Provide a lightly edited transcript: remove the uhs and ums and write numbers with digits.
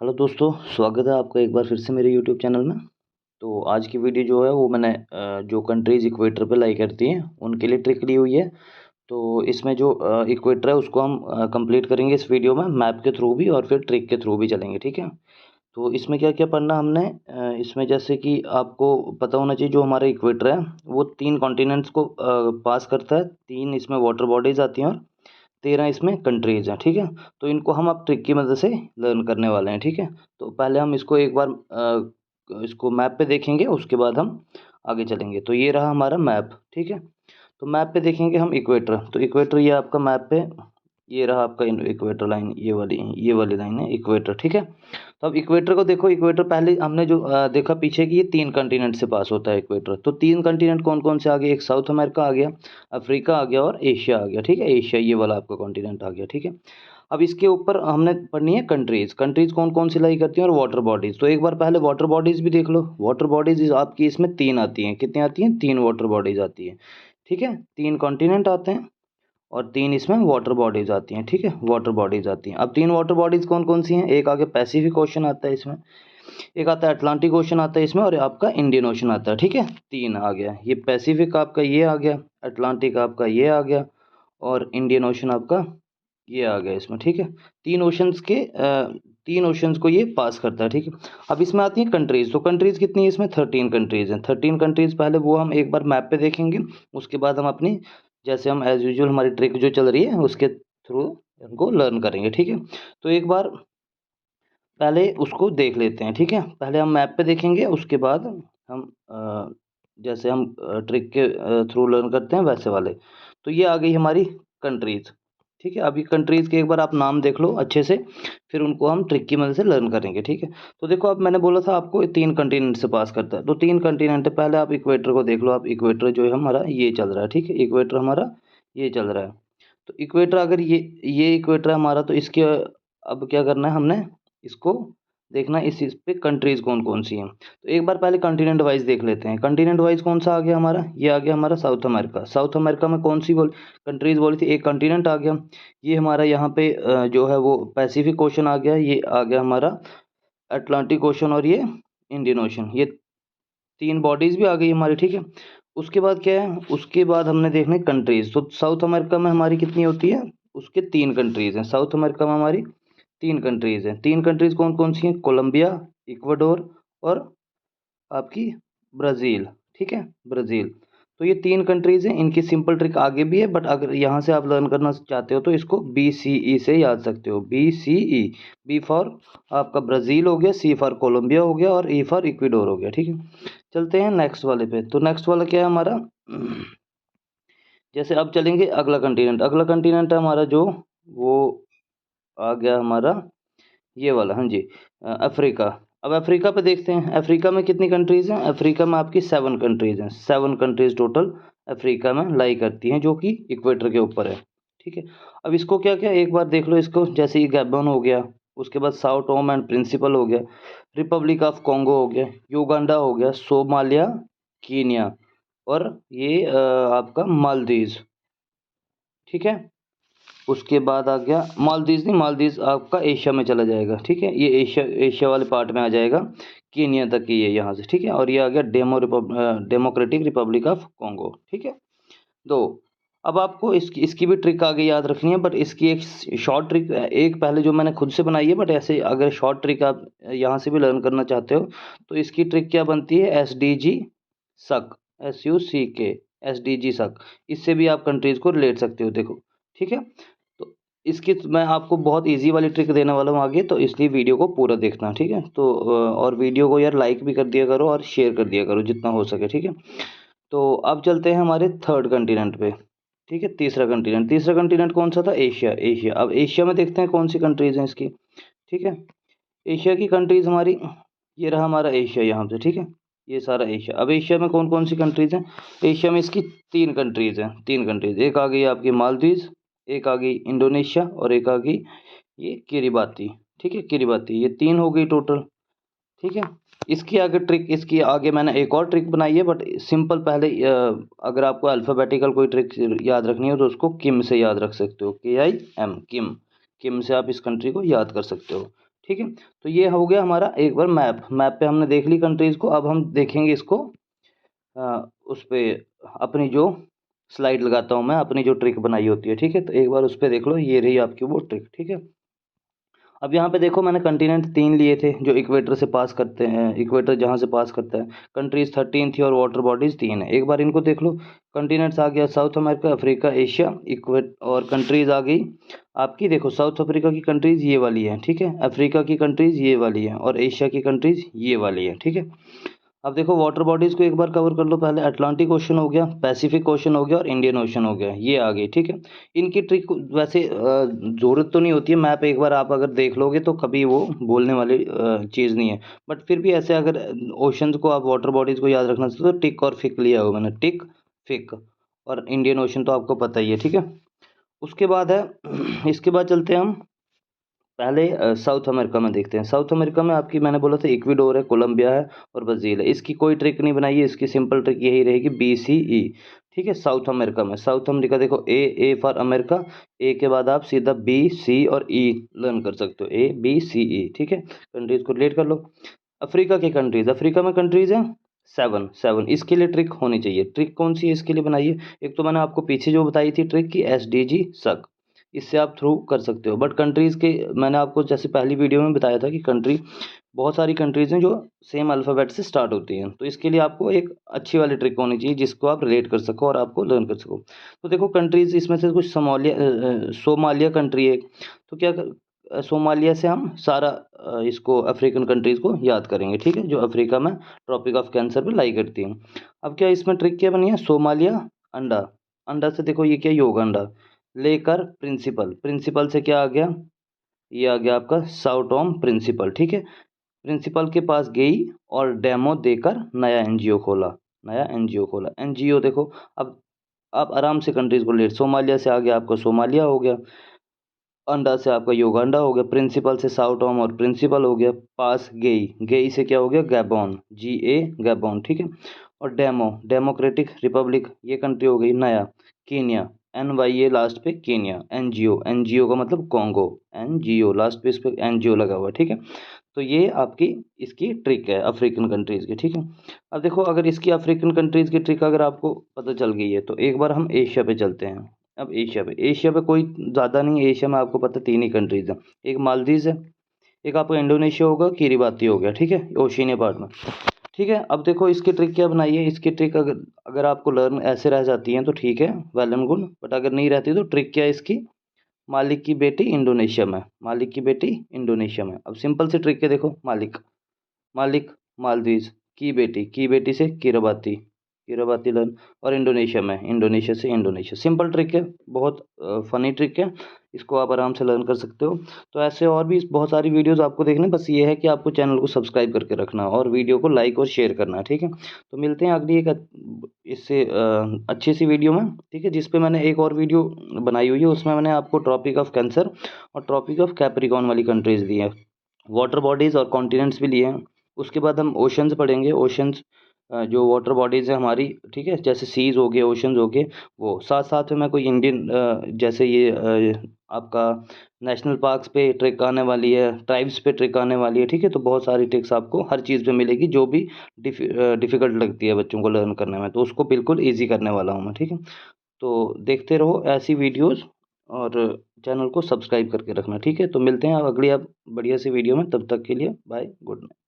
Hello दोस्तों, स्वागत है आपका एक बार फिर से मेरे यूट्यूब चैनल में। तो आज की वीडियो जो है वो मैंने जो कंट्रीज़ इक्वेटर पे लाई करती हैं उनके लिए ट्रिक ली हुई है। तो इसमें जो इक्वेटर है उसको हम कंप्लीट करेंगे इस वीडियो में मैप के थ्रू भी और फिर ट्रिक के थ्रू भी चलेंगे, ठीक है। तो इसमें क्या क्या पढ़ना हमने, इसमें जैसे कि आपको पता होना चाहिए जो हमारा इक्वेटर है वो 3 कॉन्टिनेंट्स को पास करता है। 3 इसमें वाटर बॉडीज़ आती हैं और 13 इसमें कंट्रीज़ हैं, ठीक है। तो इनको हम अब ट्रिक की मदद से लर्न करने वाले हैं, ठीक है। तो पहले हम इसको एक बार इसको मैप पे देखेंगे, उसके बाद हम आगे चलेंगे। तो ये रहा हमारा मैप, ठीक है। तो मैप पे देखेंगे हम इक्वेटर, तो इक्वेटर ये आपका मैप पे ये रहा आपका इक्वेटर लाइन, ये वाली लाइन है इक्वेटर, ठीक है। तो अब इक्वेटर को देखो, इक्वेटर पहले हमने जो देखा पीछे कि ये 3 कॉन्टिनेंट से पास होता है इक्वेटर। तो 3 कॉन्टिनेंट कौन कौन से आ गए? एक साउथ अमेरिका आ गया, अफ्रीका आ गया और एशिया आ गया, ठीक है। एशिया ये वाला आपका कॉन्टिनेंट आ गया, ठीक है। अब इसके ऊपर हमने पढ़नी है कंट्रीज़। कंट्रीज़ कौन कौन सी लाई करती हैं और वाटर बॉडीज़। तो एक बार पहले वाटर बॉडीज़ भी देख लो। वाटर बॉडीज़ आपकी इसमें 3 आती हैं। कितनी आती हैं? 3 वाटर बॉडीज़ आती हैं, ठीक है। 3 कॉन्टिनेंट आते हैं और 3 इसमें वाटर बॉडीज़ आती हैं, ठीक है। वाटर बॉडीज़ आती हैं। अब 3 वाटर बॉडीज़ कौन कौन सी हैं? एक आगे पैसिफिक ओशन आता है इसमें, एक आता है अटलांटिक ओशन आता है इसमें और आपका इंडियन ओशन आता है, ठीक है। 3 आ गया। ये पैसिफिक आपका ये आ गया, अटलांटिक आपका ये आ गया और इंडियन ओशन आपका ये आ गया इसमें, ठीक है। 3 ओशंस के 3 ओशंस को ये पास करता है, ठीक है। अब इसमें आती हैं कंट्रीज़। तो कंट्रीज़ कितनी है इसमें? 13 कंट्रीज़ हैं। 13 कंट्रीज़ पहले वो हम एक बार मैप पे देखेंगे, उसके बाद हम अपनी जैसे हम एज़ यूजुअल हमारी ट्रिक जो चल रही है उसके थ्रू इनको लर्न करेंगे, ठीक है। तो एक बार पहले उसको देख लेते हैं, ठीक है। पहले हम मैप पे देखेंगे, उसके बाद हम जैसे हम ट्रिक के थ्रू लर्न करते हैं वैसे वाले। तो ये आ गई हमारी कंट्रीज़, ठीक है। अभी कंट्रीज़ के एक बार आप नाम देख लो अच्छे से, फिर उनको हम ट्रिक की मदद से लर्न करेंगे, ठीक है। तो देखो, अब मैंने बोला था आपको 3 कंटिनेंट से पास करता है। तो 3 कंटिनेंट है। पहले आप इक्वेटर को देख लो। आप इक्वेटर जो है हमारा ये चल रहा है, ठीक है। इक्वेटर हमारा ये चल रहा है। तो इक्वेटर अगर ये इक्वेटर है हमारा, तो इसके अब क्या करना है हमने, इसको देखना है इस चीज़ पे कंट्रीज़ कौन-कौन सी हैं। तो एक बार पहले कॉन्टिनेंट वाइज़ देख लेते हैं। कॉन्टिनेंट वाइज़ कौन-सा आ गया हमारा? ये आ गया हमारा साउथ अमेरिका। साउथ अमेरिका में कौन-सी कंट्रीज़ बोली थी? एक कॉन्टिनेंट आ गया। ये हमारा यहाँ पे जो है वो पैसिफिक ओशन आ गया, ये आ गया हमारा अटलांटिक ओशन और ये इंडियन ओशन। ये 3 बॉडीज़ भी आ गई हमारी, ठीक है। उसके बाद क्या है? उसके बाद हमने देखना है कंट्रीज़। तो साउथ अमेरिका में हमारी कितनी होती है? उसके 3 कंट्रीज़ हैं। साउथ अमेरिका में हमारी 3 कंट्रीज़ हैं। 3 कंट्रीज़ कौन-कौन सी हैं? कोलंबिया, इक्वाडोर और आपकी ब्राज़ील, ठीक है, ब्राज़ील। तो ये 3 कंट्रीज़ हैं। इनकी सिंपल ट्रिक आगे भी है, बट अगर यहाँ से आप लर्न करना चाहते हो तो इसको BCE से याद सकते हो। BCE, बी फॉर आपका ब्राज़ील हो गया, C फॉर कोलंबिया हो गया और E फॉर इक्वाडोर हो गया, ठीक है। चलते हैं नेक्स्ट वाले पे। तो नेक्स्ट वाला क्या है हमारा? जैसे अब चलेंगे अगला कंटिनेंट। अगला कंटिनेंट है हमारा जो वो आ गया हमारा ये वाला, हाँ जी, अफ्रीका। अब अफ्रीका पे देखते हैं, अफ्रीका में कितनी कंट्रीज़ हैं? अफ्रीका में आपकी 7 कंट्रीज़ हैं। 7 कंट्रीज़ टोटल अफ्रीका में लाई करती हैं, जो कि इक्वेटर के ऊपर है, ठीक है। अब इसको क्या क्या एक बार देख लो इसको। जैसे ये गैबन हो गया, उसके बाद साओ टोम एंड प्रिंसिपल हो गया, रिपब्लिक ऑफ कॉन्गो हो गया, युगांडा हो गया, सोमालिया, कीनिया और ये आपका मालदीव्स, ठीक है। उसके बाद आ गया मालदीव्स, नहीं, मालदीव्स आपका एशिया में चला जाएगा, ठीक है। ये एशिया एशिया वाले पार्ट में आ जाएगा, कीनिया तक की ये यहाँ से, ठीक है। और ये आ गया डेमोक्रेटिक रिपब्लिक ऑफ कॉन्गो, ठीक है। दो। अब आपको इसकी इसकी भी ट्रिक आगे याद रखनी है, बट इसकी एक शॉर्ट ट्रिक, एक पहले जो मैंने खुद से बनाई है, बट ऐसे अगर शॉर्ट ट्रिक आप यहाँ से भी लर्न करना चाहते हो तो इसकी ट्रिक क्या बनती है? SDG सक, SUCK, SDG सक। इससे भी आप कंट्रीज़ को रिलेट सकते हो, देखो, ठीक है। तो इसकी मैं आपको बहुत इजी वाली ट्रिक देने वाला हूँ आगे, तो इसलिए वीडियो को पूरा देखना, ठीक है। तो और वीडियो को यार लाइक भी कर दिया करो और शेयर कर दिया करो जितना हो सके, ठीक है। तो अब चलते हैं हमारे थर्ड कंटिनेंट पे, ठीक है। तीसरा कंटिनेंट कौन सा था? एशिया। एशिया, अब एशिया में देखते हैं कौन सी कंट्रीज़ हैं इसकी, ठीक है। एशिया की कंट्रीज़ हमारी, ये रहा हमारा एशिया यहाँ पे, ठीक है। ये सारा एशिया। अब एशिया में कौन कौन सी कंट्रीज़ हैं? एशिया में इसकी 3 कंट्रीज़ हैं, 3 कंट्रीज़। एक आ गई आपकी मालदीव्स, एक आ गई इंडोनेशिया और एक आ गई ये किरिबाती, ठीक है, किरिबाती। ये 3 हो गई टोटल, ठीक है। इसकी आगे मैंने एक और ट्रिक बनाई है, बट सिंपल पहले अगर आपको अल्फ़ाबेटिकल कोई ट्रिक याद रखनी हो तो उसको किम से याद रख सकते हो, KIM, किम। किम से आप इस कंट्री को याद कर सकते हो। ठीक है। तो ये हो गया हमारा एक बार मैप पे हमने देख ली कंट्रीज़ को। अब हम देखेंगे इसको उस पे अपनी जो स्लाइड लगाता हूँ मैं, अपनी जो ट्रिक बनाई होती है, ठीक है। तो एक बार उस पे देख लो, ये रही आपकी वो ट्रिक, ठीक है। अब यहाँ पे देखो मैंने कंटिनेंट 3 लिए थे जो इक्वेटर से पास करते हैं, इक्वेटर जहाँ से पास करता है। कंट्रीज 13 थी और वाटर बॉडीज 3 है। एक बार इनको देख लो, कंटिनेंट्स आ गया south America, Africa, Asia, equate और कंट्रीज आ गई आपकी। देखो साउथ अफ्रीका की कंट्रीज ये वाली है, ठीक है। अफ्रीका की कंट्रीज ये वाली है और एशिया की कंट्रीज ये वाली है, ठीक है। अब देखो वाटर बॉडीज को एक बार कवर कर लो। पहले अटलांटिक ओशन हो गया, पैसिफिक ओशन हो गया और इंडियन ओशन हो गया, ये आ गई, ठीक है। इनकी ट्रिक वैसे ज़रूरत तो नहीं होती है, मैप एक बार आप अगर देख लोगे तो कभी वो बोलने वाली चीज़ नहीं है। बट फिर भी ऐसे अगर ओशंस को आप वाटर बॉडीज़ को याद रखना चाहते हो तो टिक और फिक लिया हो मैंने, टिक फिक। और इंडियन ओशन तो आपको पता ही है, ठीक है। उसके बाद है इसके बाद चलते हैं हम पहले साउथ अमेरिका में देखते हैं। साउथ अमेरिका में आपकी मैंने बोला था इक्वाडोर है, कोलंबिया है और ब्राज़ील है। इसकी कोई ट्रिक नहीं बनाई है, इसकी सिंपल ट्रिक यही रहेगी BCE, ठीक है। साउथ अमेरिका में, साउथ अमेरिका देखो ए फॉर अमेरिका, ए के बाद आप सीधा B, C और E लर्न कर सकते हो, ABCE, ठीक है। कंट्रीज को रिलेट कर लो। अफ्रीका की कंट्रीज, अफ्रीका में कंट्रीज हैं 7 इसके लिए ट्रिक होनी चाहिए। ट्रिक कौन सी है इसके लिए बनाई है? एक तो मैंने आपको पीछे जो बताई थी ट्रिक की SDG सक, इससे आप थ्रू कर सकते हो। बट कंट्रीज़ के मैंने आपको जैसे पहली वीडियो में बताया था कि कंट्री बहुत सारी कंट्रीज़ हैं जो सेम अल्फ़ाबेट से स्टार्ट होती हैं। तो इसके लिए आपको एक अच्छी वाली ट्रिक होनी चाहिए जिसको आप रिलेट कर सको और आपको लर्न कर सको। तो देखो कंट्रीज़ इसमें से कुछ सोमालिया कंट्री है। तो क्या सोमालिया से हम सारा इसको अफ्रीकन कंट्रीज़ को याद करेंगे, ठीक है, जो अफ्रीका में ट्रॉपिक ऑफ कैंसर पे लाई करती हैं। अब क्या इसमें ट्रिक क्या बनी है? सोमालिया अंडा, अंडा से देखो ये क्या, योगांडा, लेकर प्रिंसिपल, प्रिंसिपल से क्या आ गया, ये आ गया आपका साओ टॉम प्रिंसिपल, ठीक है। प्रिंसिपल के पास गई और डेमो देकर नया एनजीओ खोला, नया एनजीओ खोला। एनजीओ देखो, अब आप आराम से कंट्रीज को लेट, सोमालिया से आ गया आपका सोमालिया हो गया, अंडा से आपका युगांडा हो गया, प्रिंसिपल से साओ टॉम और प्रिंसिपल हो गया, पास गई, गई से क्या हो गया, गैबोन, गैबोन, ठीक है। और डेमोक्रेटिक रिपब्लिक, ये कंट्री हो गई। नया कीनिया, NYA लास्ट पे, कीनिया। एनजीओ का मतलब कॉन्गो, NGO लास्ट पे इस पे NGO लगा हुआ है, ठीक है। तो ये आपकी इसकी ट्रिक है अफ्रीकन कंट्रीज़ की, ठीक है। अब देखो अगर इसकी अफ्रीकन कंट्रीज़ की ट्रिक अगर आपको पता चल गई है तो एक बार हम एशिया पे चलते हैं। अब एशिया पे कोई ज़्यादा नहीं है। एशिया में आपको पता 3 ही कंट्रीज़ हैं, एक मालदीव्स है, एक आपका इंडोनेशिया होगा, किरिबाती हो गया, ठीक है, ओशिनिया पार्ट में, ठीक है। अब देखो इसकी ट्रिक क्या बनाई है। इसकी ट्रिक अगर अगर आपको लर्न ऐसे रह जाती हैं तो ठीक है, वेल एंड गुड। बट अगर नहीं रहती तो ट्रिक क्या है इसकी, मालिक की बेटी इंडोनेशिया में, मालिक की बेटी इंडोनेशिया में। अब सिंपल सी ट्रिक है, देखो मालिक, मालिक मालदीव्स, की बेटी से किरबाती, किरबाती लर्न, और इंडोनेशिया में, इंडोनेशिया से इंडोनेशिया। सिंपल ट्रिक है, बहुत फनी ट्रिक है, इसको आप आराम से लर्न कर सकते हो। तो ऐसे और भी बहुत सारी वीडियोस आपको देखने, बस ये है कि आपको चैनल को सब्सक्राइब करके रखना और वीडियो को लाइक और शेयर करना है, ठीक है। तो मिलते हैं अगली एक इससे अच्छी सी वीडियो में, ठीक है, जिस पे मैंने एक और वीडियो बनाई हुई है। उसमें मैंने आपको ट्रॉपिक ऑफ कैंसर और ट्रॉपिक ऑफ कैप्रिकॉर्न वाली कंट्रीज़ दी है, वाटर बॉडीज़ और कॉन्टिनेंट्स भी लिए हैं। उसके बाद हम ओशंस पढ़ेंगे, ओशंस जो वाटर बॉडीज़ है हमारी, ठीक है, जैसे सीज़ हो गए, ओशंस हो गए, वो साथ साथ में मैं कोई इंडियन जैसे ये आपका नेशनल पार्क्स पे ट्रिक आने वाली है, ट्राइब्स पे ट्रिक आने वाली है, ठीक है। तो बहुत सारी ट्रिक्स आपको हर चीज़ पे मिलेगी जो भी डिफ़िकल्ट लगती है बच्चों को लर्न करने में, तो उसको बिल्कुल ईज़ी करने वाला हूँ मैं, ठीक है। तो देखते रहो ऐसी वीडियोज़ और चैनल को सब्सक्राइब करके रखना, ठीक है। तो मिलते हैं अब अगली अब बढ़िया सी वीडियो में, तब तक के लिए बाय, गुड नाइट।